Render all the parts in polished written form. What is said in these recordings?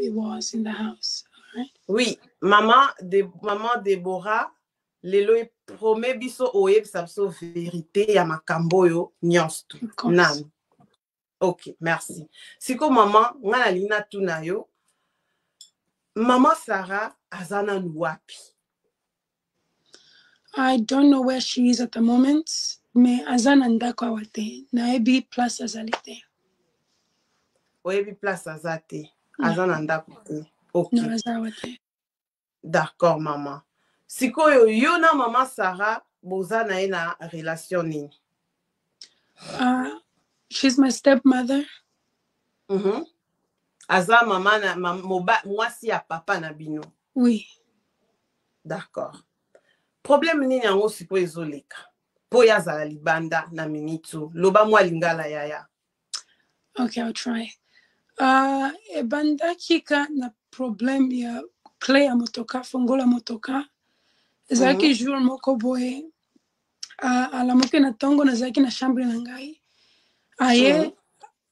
it was in the house. All right? Oui, maman Deborah, lelo e promet biso oyebisa biso vérité ya makambo yo nyonso. Nan. Ok, merci. Siko maman, nga nalingi natuna yo, Mama Sarah azana wapi? I don't know where she is at the moment. Me azana ndako awate. Na ebi place azalite. Oyebi place azate. Azana ndako te. Ok. No, azawate. D'accord, maman. Sikoyo yo na Mama Sarah boza na ye na relation nini? She's my stepmother. Aza mama na mwasi ya papa na bino. Oui. D'accord. Problème nini yango siko ezoleka? Po ya zala libanda na minitu. Loba mwa lingala yaya. Okay, I'll try. Ebanda kika na problem ya clé ya motoka, fongola motoka. Zaki jour moko boye. Alamuke na tongo na zaki na chambre na ngai. Aye,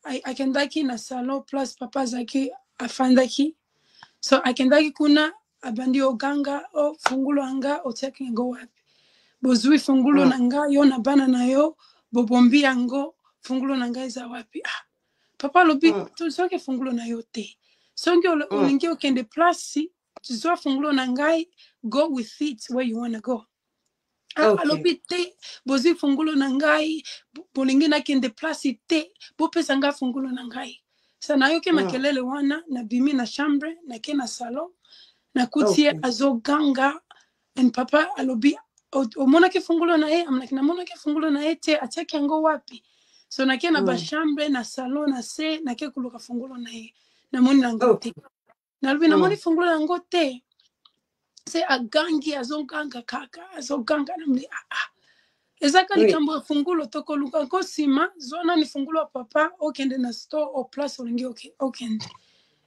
akendaki na salon plus papa zaki afandaki. So akendaki kuna abandi oganga o fungulo anga oteki ngo wapi. Bozui fungulo nanga yo na bana na yo bobombi yango fungulo nanga iza wapi. Papa lobi tuzoke fungulo na yo te. Songe olingi okende place tuzoa fungulo na ngai, go with it where you want to go. Alobi te bozui fungulo na ngai bolingi na kende place te bopesa nga fungulo na ngai. Sa na yoke makelele wana na bimi na chambre na ke na salon na kutie azoganga and papa alobi omona ke fungulo na ye amna kina mona ke fungulo na ye te ateke yango wapi. So na ke na ba chambre na salon na se na ke kuluka fungulo na ye na moni nango te. Na lobi na moni fungulo nango te. Se agangi azoganga kaka azoganga na mli ezaka likambo fungulo toko luka ko sima zona ni fungulo papa okende na store o place olingi okende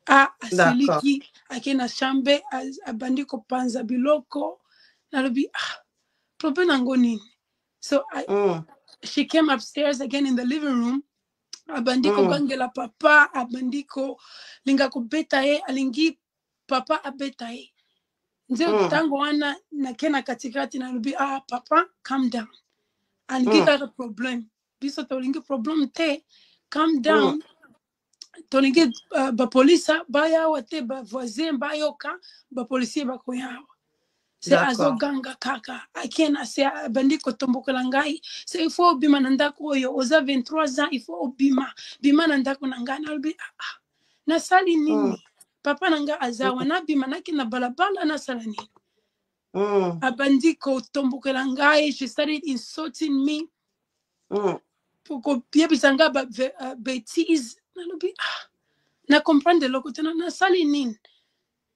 asiliki akena chambe abandi ko panza biloko nalobi problem nango nini. So she came upstairs again in the living room abandi ko gangela papa abandi ko linga ko beta ye alingi papa abeta ye ndio tango wana na kena katikati nalobi papa calm down. And give her a problem. Biso tolingi problem te. Calm down. Tolingi ba polisa ba yawa te ba voisin ba yoka ba policier ba koyawa. Se azoganga kaka. Akena se bandi ko tombokola ngai. Se il faut bima nandako yo oza 23 ans il faut bima. Bima nandako nanga na albi na sali nini. Papa nanga azawa na bima na kina balabala na sala nini. Abandi ko tombokola ngai. She started insulting me. Poko pia bisanga ba bêtise na comprendre loko tena na sali nin.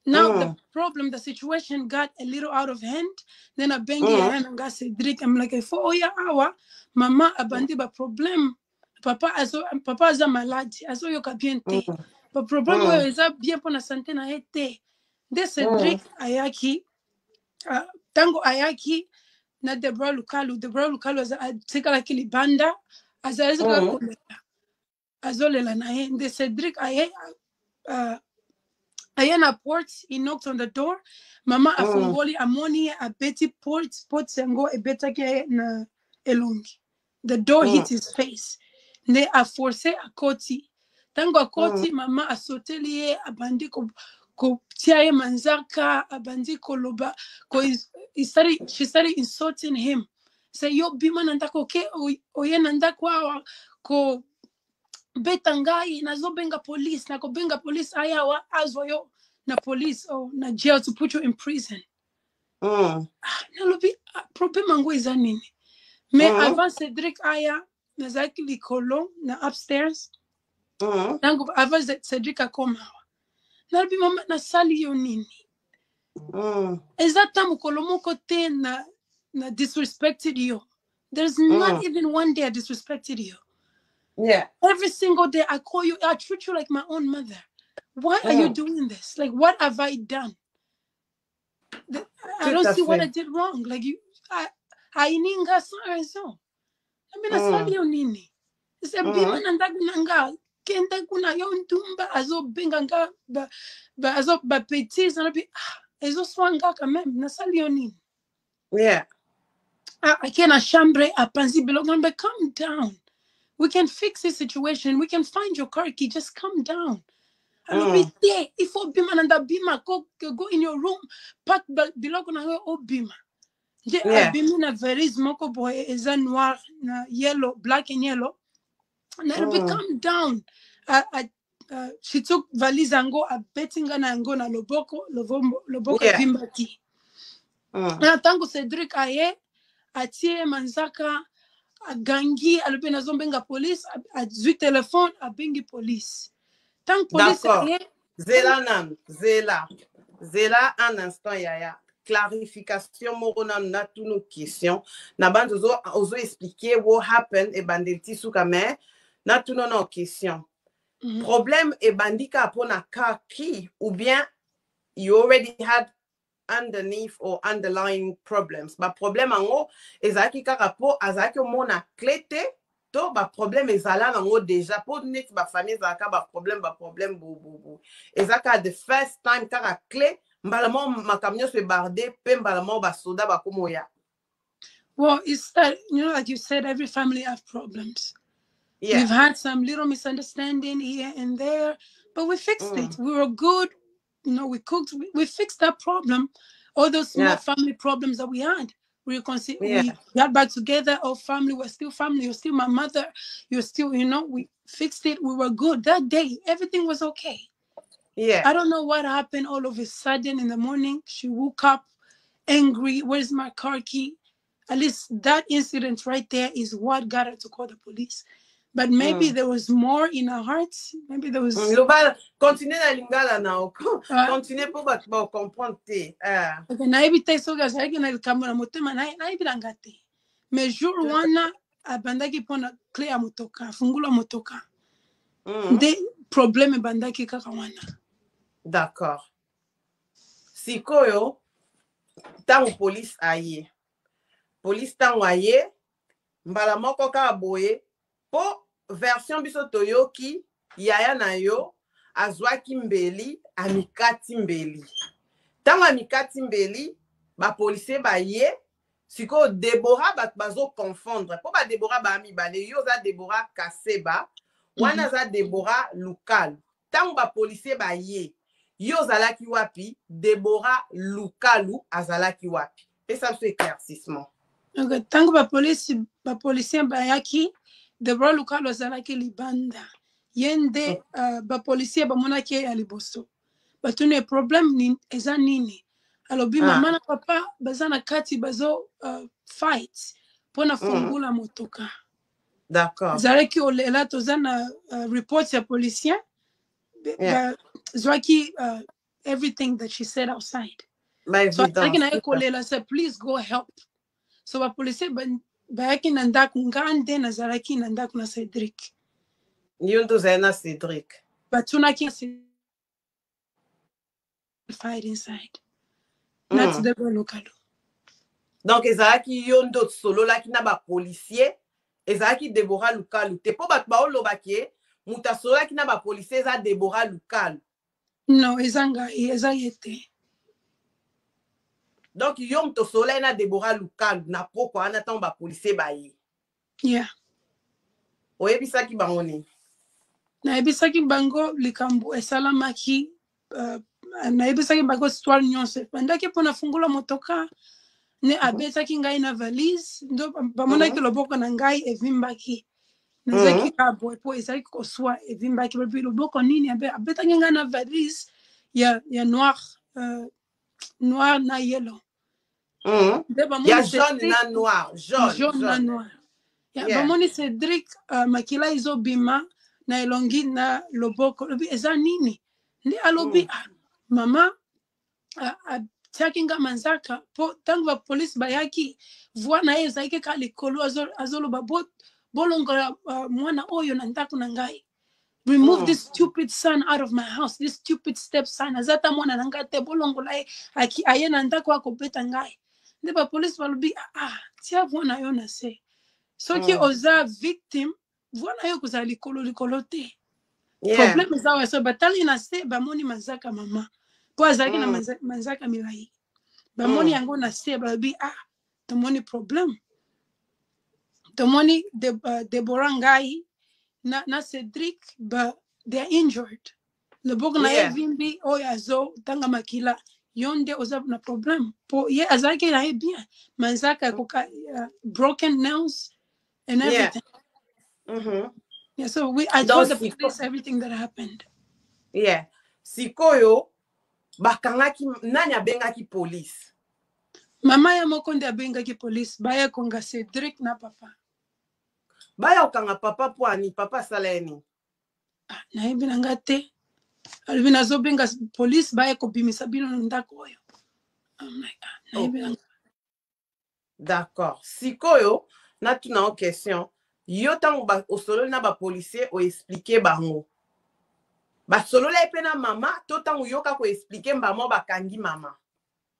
Now the problem, the situation got a little out of hand. Then I bengi hand and got Cedric. I'm like, for oya awa mama abandi ba problem. Papa aza maladi azo yoka bien te. Ba problem oyo eza bien pona santé na ete. De Cedric ayaki tango ayaki na Deborah Lukalu atikala kilibanda azalezika kolela azolela na ye nde Cedric aye na port. He knocked on the door. Mama afungoli amoni abeti port yango ebetaki na elongi. The door hit his face. Nde aforce akoti. Tango akoti mama asoteli ye abandi ko tia ye manzaka abandi ko loba she started insulting him. Say yo bima nandako ke oye nandako awa ko betangai nazobenga police na ko benga police ayawa azwa yo na police or na jail to put you in prison. Nalobi problem ango eza nini. Me avant Cedric aya nazaki likolo na upstairs. Tango avant Cedric akoma. Nalobi mama na sali yo nini. Ezata mukolo moko te na disrespected you. There's not even one day I disrespected you. Yeah. Every single day I call you, I treat you like my own mother. Why are you doing this? Like, what have I done? I don't see what I did wrong. Like I ninga so. I mean, I saw you nini. It's a bima nanga. kenda kuna yo ndumba azo benga nga azo ba petit na bi ezo swanga quand même na sali yoni. Yeah. Akena chambre apanzi biloko, but calm down. We can fix this situation. We can find your car key. Just calm down. I'll be there. If Obima and the Bima go in your room, pack biloko na Obima. Yeah. Bima na veris moko boy is a noir, na yellow, black and yellow. And I'll be calm down. She took valise ango a bettinga na ango na loboko vimba ki. Na tango Cedric aye atie manzaka gangi alobi na zombenga police azwi téléphone abengi police. Tant police aye Zela un instant yaya clarification morona na tous nos questions na bande ozo expliquer what happened e banditi sukame na tous nos questions. Problème e bandika pona car key ou bien you already had underneath or underlying problems. Ba problème ango ezaki kaka po azaki mona clété to ba problème ezala nango déjà po net ba famille zaka ba problème bo ezaka the first time kaka clé mbalamo makamnyo se bardé pe mbalamo ba soda ba komoya. Well, it's you know, like you said, every family have problems. Yeah. We've had some little misunderstanding here and there, but we fixed it. We were good. You know, we cooked. We fixed that problem. All those small family problems that we had. We got back together. Our family was still family. You're still my mother. You're still, you know, we fixed it. We were good. That day, everything was okay. Yeah. I don't know what happened all of a sudden in the morning. She woke up angry. Where's my car key? At least that incident right there is what got her to call the police. But maybe there was more in her heart. Maybe there was. Continue na lingala now. Continue pour comprendre. Okay, na ebite so guys, I can kamera motema na ibiranga te. Mais jour wana abandaki pona clé ya motoka, fungula motoka. Des problèmes bandaki kaka wana. D'accord. Sikoyo tango police aye. Police tango aye mbala moko ka boye po version biso toyoki yaya na yo azwaki mbeli amikati mbeli. Tango amikati mbeli ba policier ba ye siko Deborah bazo confondre po ba Deborah ba amibale yo za Deborah Kaseba wana za Deborah Lukalu. Tango ba policier ba ye yo zalaki wapi Deborah Lukalu azalaki wapi. Et ça c'est éclaircissement. Okay, tango ba policier ba yaki Deborah Lukalu azalaki libanda. Yende ba policier ba monaki ya liboso. Batune problem ni eza nini. Alobi mama na papa bazana kati bazo fight pona fungula motoka. D'accord. Zalaki olela tozana report ya policier. Zwaki everything that she said outside. So I can say please go help. So ba policier bayaki na ndaku ngande na zalaki na ndaku na Cedric. Yondo zena Cedric. Batunaki fight inside. That's the Lukalu. Donc ezalaki yondo solo laki na ba policier ezalaki Deborah Lukalu. Te po ba olobaki muta solo laki na ba policier za Deborah Lukalu. No, ezayete. Donc yom to solo na Deborah Lukalu na poko ana tan ba policier ba ye. Yeah. Oyebisaki bango ni. Na ebisaki bango likambo esalamaki na ebisaki bango histoire nyonso. Bandaki pona fungula motoka ne abetaki ngai na valise ndo bamonaki loboko na ngai evimbaki. Nazaki kabo po ezaki koswa evimbaki bebi loboko nini abetaki ngai na valise ya noir na yellow. Ya jaune na noir, jaune na noir. Ya bamoni Cedric makila izobima na elongi na loboko lobi eza nini ndi alobi mama tiaki nga manzaka po tango ba police bayaki voix na ye ezalaki ka likolo azoloba bolongola mwana oyo na ndako na ngai. Remove this stupid son out of my house, this stupid stepson. Azata mwana na ngai te bolongola ye aye na ndako akobeta ngai. Ndi ba police balobi tia voix na yo na se. Soki oza victime voix na yo kozala likolo te. Problème eza wa so batali na se bamoni manzaka mama po azalaki na manzaka milai bamoni yango na se balobi tomoni problème tomoni Deborah ngai na Cedric they are injured loboko na ye vimbi oyo azo tanga makila yonde oza na problème po ye azalaki na ye bien manzaka koka broken nails and everything. Yeah, so I told the police everything that happened. Yeah. Sikoyo, bakangaki, nani abengaki police? Mama ya moko nde abengaki police, baya konga Cedric na papa. Baya okanga papa poani, papa saleni. Nayebi nanga te. Albi nazo benga police, baya kobimisa bino ndako oyo. I'm like, nayebi nanga. D'accord. Sikoyo, na tuna en question. Yo tango ba osolo na ba policier o expliquer bango. Ba solo la epena mama, to tango yo ka ko expliquer mbamo ba kangi mama.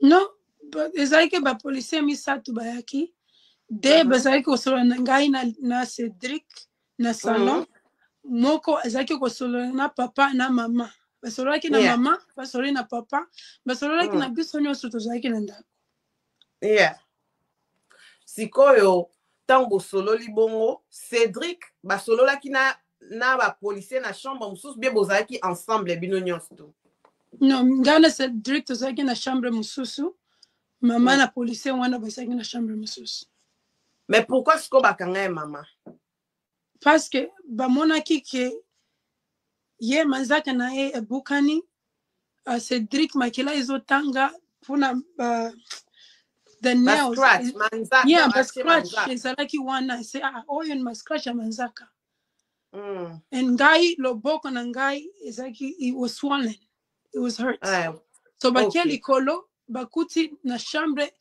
No, but ezalaki ba policier misatu bayaki. De bazalaki osolo na ngai na Cedric na salon. Moko ezalaki kosolo na papa na mama. Basololaki na mama, basololi na papa, basololaki na biso nyonso tozalaki na ndako. Yeah. Sikoyo tango sololi bongo Cedric basololaki na ba policier na chambre mususu bien bozalaki ensemble bino nyonso. Non, ngana Cedric tozalaki na chambre mususu, mama na policier wana bazalaki na chambre mususu. Mais pourquoi siko bakanga mama? Parce que bamonaki ke ye manzaka na ye ebukani Cedric makila ezotanga puna the nails. Scratch, manzaka. Yeah, but scratch ezalaki wana say oyo ni scratch ya manzaka. And ngai loboko na ngai ezalaki it was swollen. It was hurt. So bakia likolo bakuti na chambre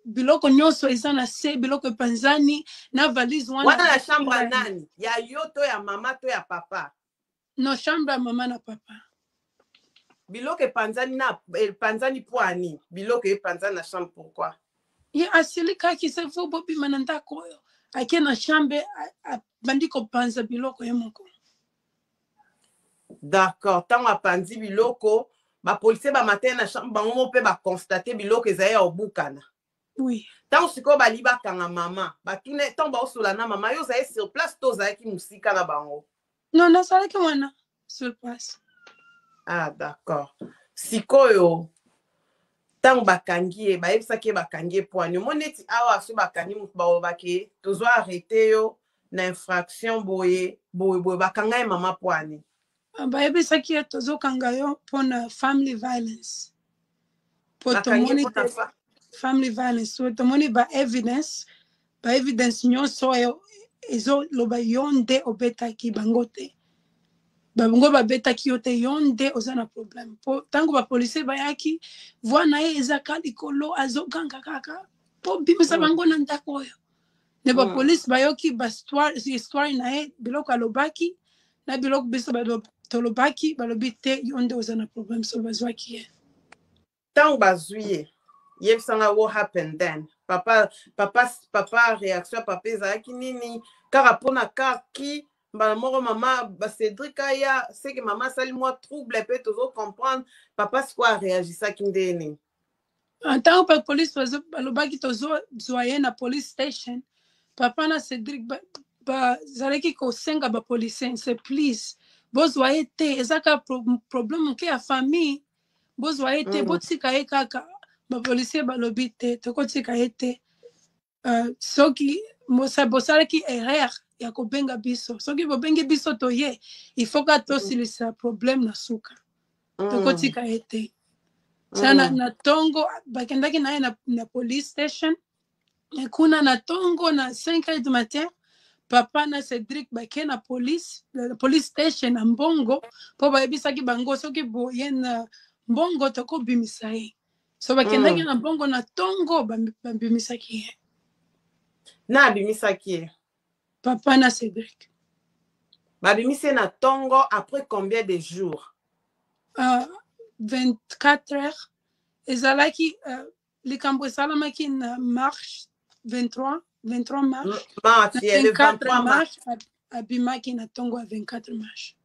biloko nyonso eza na se biloko epanzani na valise wana na chambre nani ya yo to ya mama to ya papa? No, chambre ya mama na papa. Biloko epanzani poani biloko epanzani na chambre pourquoi? Ye asili kaki se fo bobi mananda koyo ake na chambre bandi ko panza biloko ye moko. D'accord, tango apanzi biloko ba policier ba matin na chambre bango mo pe ba constater biloko ezaya obukana. Oui. Tant siko bali bakanga mama, batune tant ba osola na mama yo zaye sur place to zaye ki musika na bango. Non, na sala ki wana sur place. Ah d'accord. Sikoyo tant bakangi ba yebisaki bakangi poani moneti awa so bakangi mutu ba obake tozo arrêter yo na infraction boye bakanga mama poani. Ba yebisaki tozo kanga yo pona family violence. Poto monitor family violence. So to moni ba evidence nyonso ezo loba yonde obetaki bangote. Bango ba betaki yote yonde ozana problème. Po tango ba policier bayaki voix na ye ezaka likolo azoganga kaka. Po bimisa bango na ndako yo. Ne ba police bayoki ba histoire na ye biloko alobaki na biloko biso ba tolobaki balobi te yonde ozana problème so bazwaki ye. Tango bazwiye yebisanga what happened then? Papa réaction papa ezalaki nini kaka pona kaki mbala moko mama ba Cedric ya c'est que maman sali moi trouble peut toujours comprendre papa c'est quoi réagissaki ndeni en tant que police balobaki tozo zoye na police station papa na Cedric ba zalaki ko senga ba policier c'est please bozwaye te ezaka problème ke ya famille bozwaye te botika ye kaka ba policier balobi te tokotika ye te soki bosalaki erreur ya kobenga biso soki bobengi biso toye il faut ka tosilisa problème na suka tokotika ye te sana na tongo bakendaki na ye na police station kuna na tongo na 5h du matin papa na Cedric bake na police station na mbongo po bayebisaki bango soki boye na mbongo tokobimisa ye so bakendaki na mbongo na tongo babimisaki ye na abimisaki ye papa na Cedric babimisi na tongo après combien de jours 24 heures ezalaki likambo esalamaki na marche 23 mars le 23 mars abimaki na tongo à 24 mars.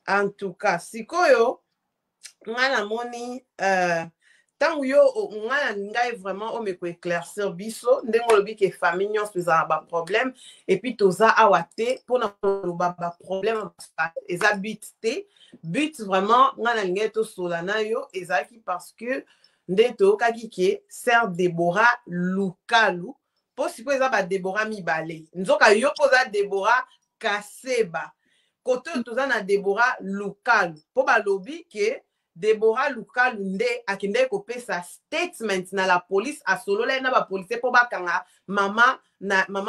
En tout cas, sikoyo ngana moni tant yo ngana ngai vraiment o me ko éclaircir biso ndengo lobi ke famille nyonso za ba problème et puis toza awate pour na ba problème eza but vraiment ngana ngai to solana yo ezaki parce que ndeto kaki ke Sœur Déborah Lukalu po siko eza ba Déborah mibale nzoka yo poza Déborah Kaseba kote toza na Déborah Lukalu po ba lobi ke Déborah Lukalu nde akinde kopesa statement na la police asolola na ba police po bakanga mama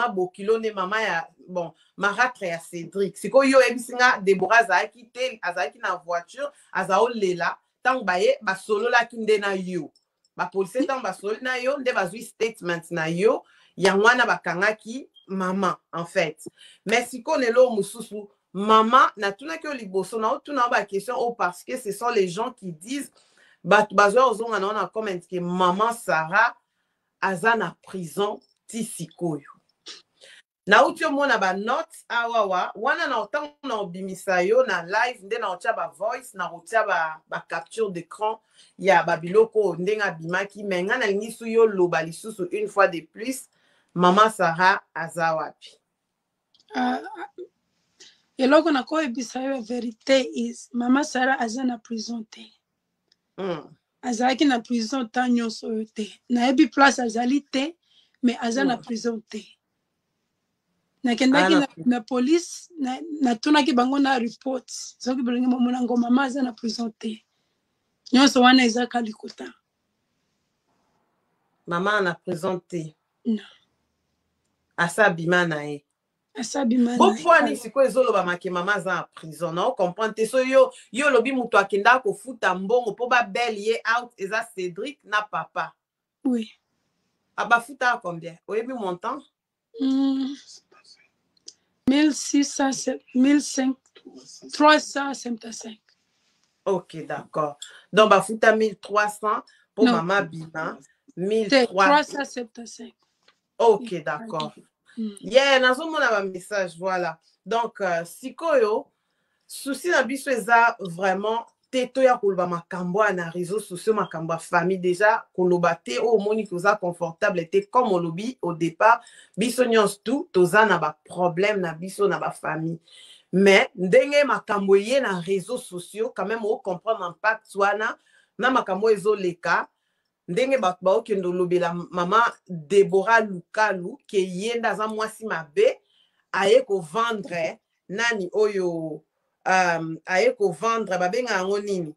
Bokilo ne mama ya bon marâtre ya Cédric siko yo ebisinga Déborah azaki na voiture azao lela tant baye basolola kinde na yo ba police tant basolola na yo nde bazui statement na yo yangwana bakangaki mama en fait mais siko nelo mususu maman, na tuna ke liboso na tuna ba question parce que ce sont les gens qui disent bazwa ozonga na on comment que maman Sarah azana prison tisikoyo. Na utyo mona ba note awawa wana na otango na obimisa yo na live nde na otia ba voice na otia ba capture d'écran ya babiloko ndenga bimaki menga na lingisu yo loba lisusu une fois de plus maman Sarah azawapi. Et là, on a quoi la vérité is Maman Sarah aza na prison te. Azaki na prison ta nyonso te. Na ebi place azali te, mais aza na prison te. Na kendaki na police na tunaki bango na report. Soki bilingi mona ngo mama aza na prison te. Nyonso wana eza kalikuta. Mama na prison te. Non. Asa bima na e. Pourquoi ni siko ezoloba make mama za en prison na comprendre so yo lobi mutu akenda ko futa mbongo po ba belie out eza Cédric na papa. Oui. Aba futa combien? Oyebi montant? 1375. OK, d'accord. Donc ba futa 1300 pour maman bima 1375. OK, d'accord. Yeah, nazomona ba message voilà. Donc sikoyo souci na biso eza vraiment teto ya koloba makambo na réseaux sociaux makambo ya famille déjà koloba te o moni koza confortable te comme on lobi au départ biso nyonso tout toza na ba problème na biso na ba famille mais ndenge makambo ye na réseaux sociaux quand même o comprendre impact wana na makambo ezoleka ndenge bato baokende olobela mama Déborah Lukalu ke yenda za mwasi mabe aye ko vendre nani oyo aye ko vendre babenga yango nini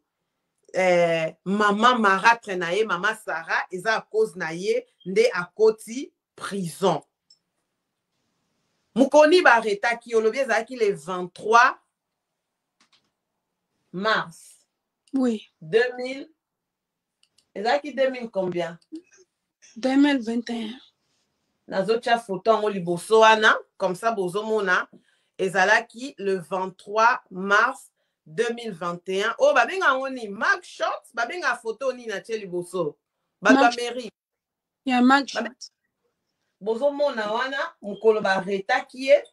mama marâtre na ye mama Sarah eza à cause na ye nde akoti prison mukoni ba retaki olobi ezalaki le 23 mars oui 2000 ezalaki 2000 combien 2021 nazotia photo yango liboso wana comme ça bozomona ezalaki le 23 mars 2021 oh babenga yango ni mag shot babenga photo ni na tie liboso bato mairie ya mag shot bozomona wana mukolo ba retaki ye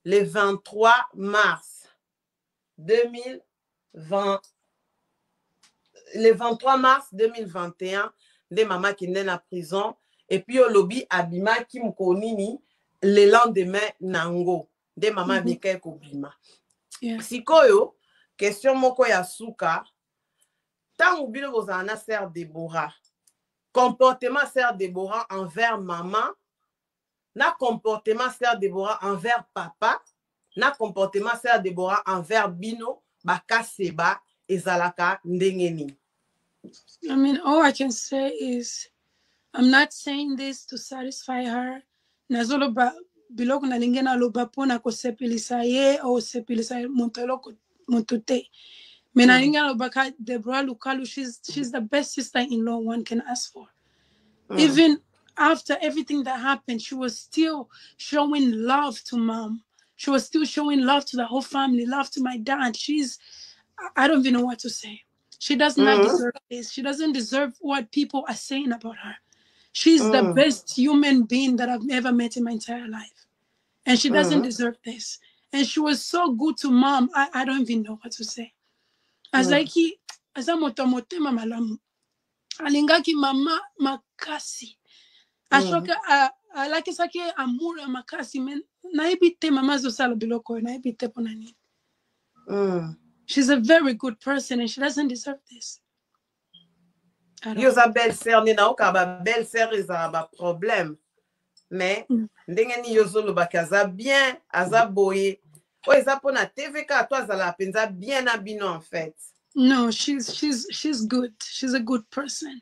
le 23 mars 2020 le 23 mars 2021 nde mama kende na prison et puis olobi abima ki mukonini le lendemain nango nde mama bika kobima sikoyo question moko ya suka tango bino bozala na Sœur Déborah comportement Sœur Déborah envers maman na comportement Sœur Déborah envers papa na comportement Sœur Déborah envers bino bakaseba ezalaka ndenge nini. I mean, all I can say is, I'm not saying this to satisfy her. Nazolo ba biloko na lingena loba pona ko sepilisa ye o sepilisa montoloko montote. Mena lingena loba ka Déborah Lukalu, she's the best sister-in-law one can ask for. Even after everything that happened, she was still showing love to mom. She was still showing love to the whole family, love to my dad. I don't even know what to say. She does not deserve this. She doesn't deserve what people are saying about her. She's the best human being that I've ever met in my entire life. And she doesn't deserve this. And she was so good to mom. I don't even know what to say. Azaki, aza moto motema malamu. Alingaki mama makasi. Ashoka alakisaki amour ya makasi men naibite mama zosala biloko naibite pona nini. She's a very good person and she doesn't deserve this. Yoza belle-sœur ni na oka ba belle-sœur eza ba problème. Mais ndenge ni yozolo bakaza bien aza boye. O eza pona TV ka to azala penza bien na bino en fait. No, she's good. She's a good person.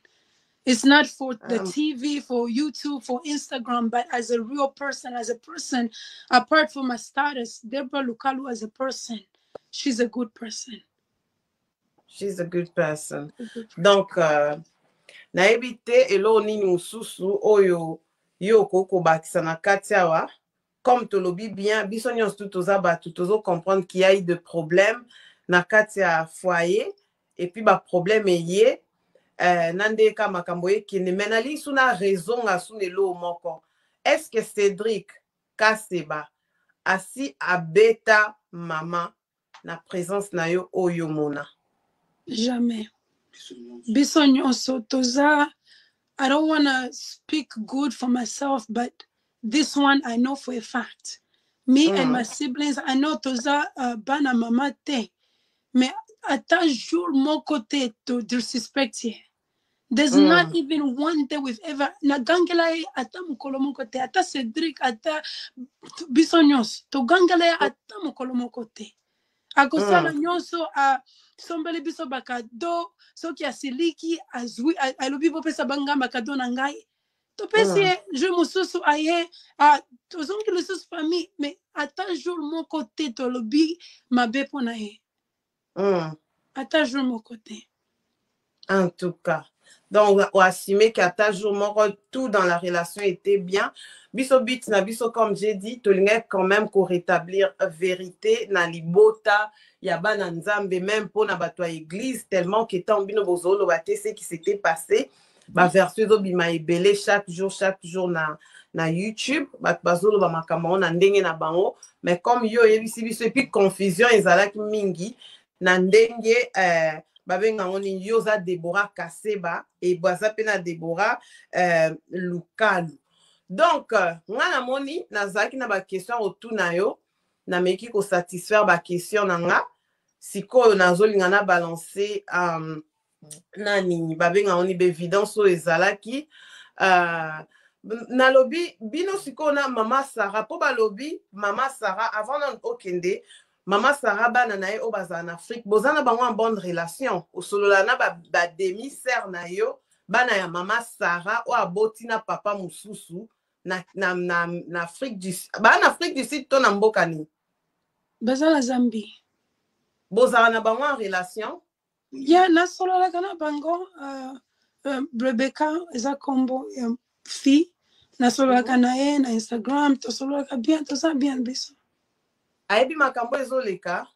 It's not for the TV, for YouTube, for Instagram, but as a real person, apart from my status, Deborah Lukalu as a person, she's a good person. She's a good person. Donc, na ebite elo nini mususu oyo yo koko bakisa na katiawa, comme tolobi bien, biso nyonso tout toza batu tozo comprendre qu'il y a eu de problèmes na katia foyer, et puis ba problème yé nande ka makambo ekene menali suna raison nga sunelo moko. Est-ce que Cédric Kaseba asi abeta mama na présence na yo oyo mona? Jamais. Biso nyonso toza. I don't want to speak good for myself, but this one I know for a fact. Me and my siblings, I know toza bana mama te. Mais ata jour mon côté to disrespect here. There's not even one day we've ever na gangela ata mukolo mon côté, ata Cédric, ata bisonyos. To gangela ata mukolo mon côté. Akosala nyonso a sombele biso bakado soki asiliki azwi alobi bopesa banga bakado na ngai to pesi je mususu aye tozongi lisusu famille mais ata jour moko te tolobi mabe pona ye ata jour moko te. En tout cas, donc on assumer qu'à ta jour tout dans la relation était bien. Biso bit na biso comme j'ai dit, tolinga quand même qu'on rétablir vérité na libota yaba na nzambe même pour na bato église tellement qu'étant bino bozolo bate ce qui s'était passé ba version do bima ebele chaque jour na YouTube bat bazolo ba makambo na ndenge na bango mais comme yo yebisi biso et puis confusion ezalaki mingi na ndenge babenga ngoni yoza Deborah Kaseba et boza pena Deborah Lukalu. Donc ngana moni nazaki na ba question autour na yo na meki ko satisfaire ba question nanga sikoyo nazolinga na balancer nani babenga ngoni be évidence o ezalaki na lobi bino sikoyo na mama Sarah po ba lobi mama Sarah avant na okende Mama Sarah bana na ye obaza en Afrique bozana bango en bonne relation osolola na ba demi-sœur na yo bana ya mama Sarah o aboti na papa mususu na Afrique du Sud ba na Afrique du Sud to na mboka ni bazala Zambie bozana na bango en relation na solola kana bango Rebecca eza kombo ya fille na solola kana ye na Instagram to solola ka bien to sa bien biso ayebi makambo ezoleka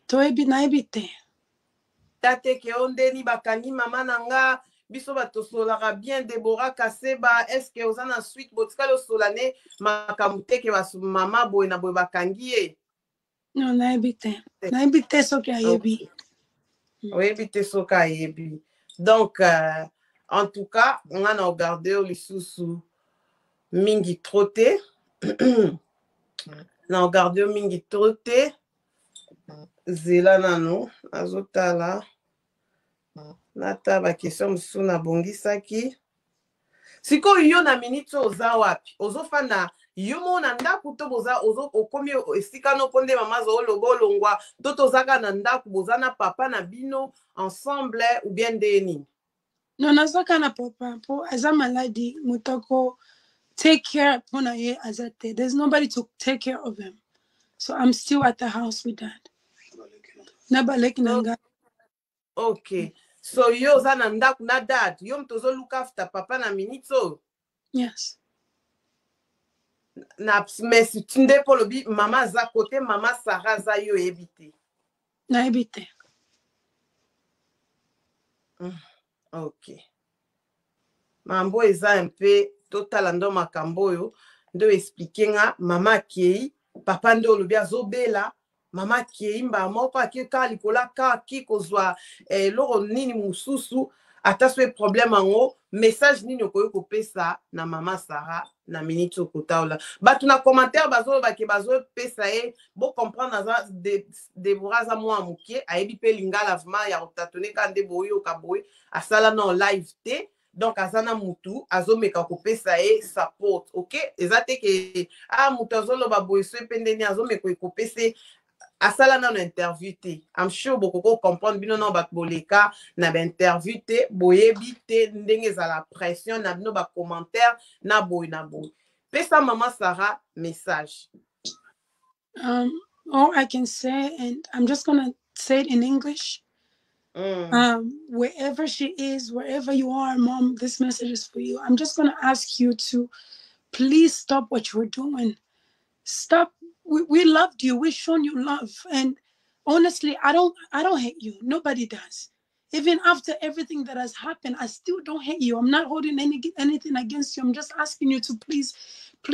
toyebi nayebi te tate ke ondeni bakangi mama nanga biso batosolaka bien Deborah Kaseba est-ce que oza na suite botikali osolane makambo te ke mama boye na boye bakangi ye non nayebi te soki ayebi oyebi te soki ayebi donc en tout cas nga na ogarde o lisusu mingi tro te na ogarde o mingi tro te zela nano azotala nata bakestion mosusu nabongisaki sikoyo yo na minute oza wapi ozofanda yo mo na ndako to boza okomi esika noko nde mama azoloba olongwa to tozaka na ndako boza na papa na bino ensemble ou bien nde nini non nazaka na papa po aza maladi mutoko take care pona ye azate there's nobody to take care of him so I'm still at the house with dad nabaleki nanga okay so yo oza na ndako na dad yo mtozo look after papa na minute oyo yes na mais tunde po lobi mama aza kote mama Sarah aza yo yebi te nayebi te ok mambo eza un peu totala ndo makambo oyo ndo expliquer nga mama kei papa ndo lobi azobela mama kei mba moko akeka likola ka ki kozwa loro nini mususu ata so problème ango message nini okoki kopesa na mama Sarah na minute okotaola bato na commentaire bazoloba ke bazopesa ye bo comprendre aza Deborah aza mwa mokie ayebi mpe lingala vraiment ya kotatone ka nde boye okaboye asala na live te donc aza na mutu azomeka kopesa ye support ok eza te ke mutu azoloba boye so mpe ndeni azomeka kopesa asala na interview te I'm sure bokoko comprendre bino na bato boleka na ba interview te boyebi te ndenge ezala pression na bino ba commentaire na boye pesa mama Sarah message. All I can say, and I'm just gonna say it in English. Wherever she is, wherever you are, Mom, this message is for you. I'm just gonna ask you to please stop what you're doing. Stop. We loved you. We've shown you love, and honestly, I don't hate you. Nobody does. Even after everything that has happened, I still don't hate you. I'm not holding anything against you. I'm just asking you to please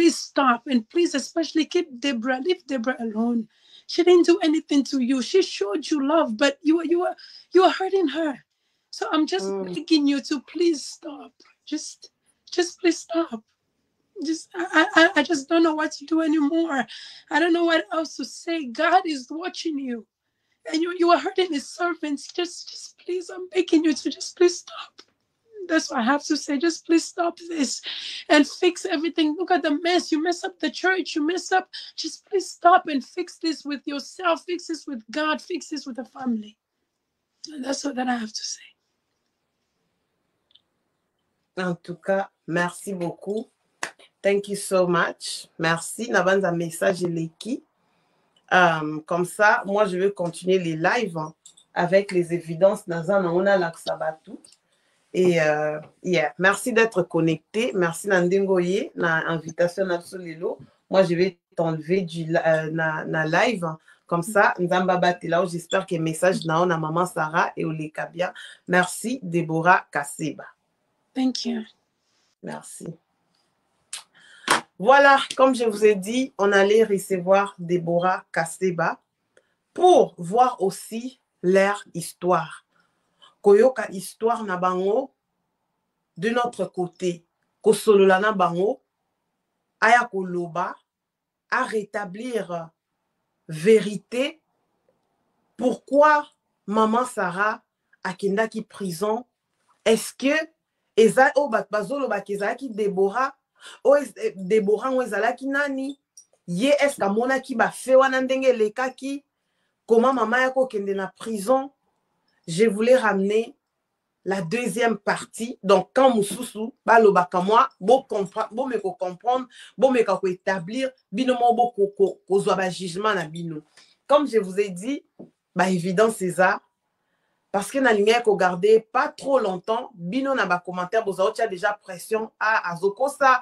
stop, and please especially leave Deborah alone. She didn't do anything to you. She showed you love, but you were hurting her. So I'm just begging you to please stop. Just please stop. I just don't know what to do anymore. I don't know what else to say. God is watching you, and you are hurting His servants. Just please, I'm begging you to just please stop. That's what I have to say. Just please stop this and fix everything. Look at the mess. You mess up the church. You mess up. Just please stop and fix this with yourself. Fix this with God. Fix this with the family. And that's all that I have to say. En tout cas, merci beaucoup. Thank you so much. Merci. Nabanza message Leki. Comme ça, moi, je vais continuer les lives avec les évidences. On a l'Aksabatu. Et yeah, merci d'être connecté. Merci Nandengoye, na invitation absolument. Moi, je vais t'enlever na live. Comme ça, Nzamba Batila, j'espère que le message na maman Sarah et Oleka bien. Merci Deborah Kaseba. Thank you. Merci. Voilà, comme je vous ai dit, on allait recevoir Deborah Kaseba pour voir aussi leur histoire. Koyoka histoire na bango de notre côté. Kosolola na bango aya koloba à rétablir vérité. Pourquoi maman Sarah a kendaki prison? Est-ce que eza o bazoloba kezaki Deborah o Deborah o ezalaki nani? Ye est-ce que mona ki ba fe wana ndenge lekaki? Comment maman ya ko kende na prison? Je voulais ramener la deuxième partie. Donc, quand Moussousou, balobaka moi, bon me comprendre, bon me établir, bino mo bo ko jugement na bino. Comme je vous ai dit, bah évident c'est ça. Parce que na ligne ko garder pas trop longtemps, bino na ba commentaire, vous avez déjà pression à Azokosa.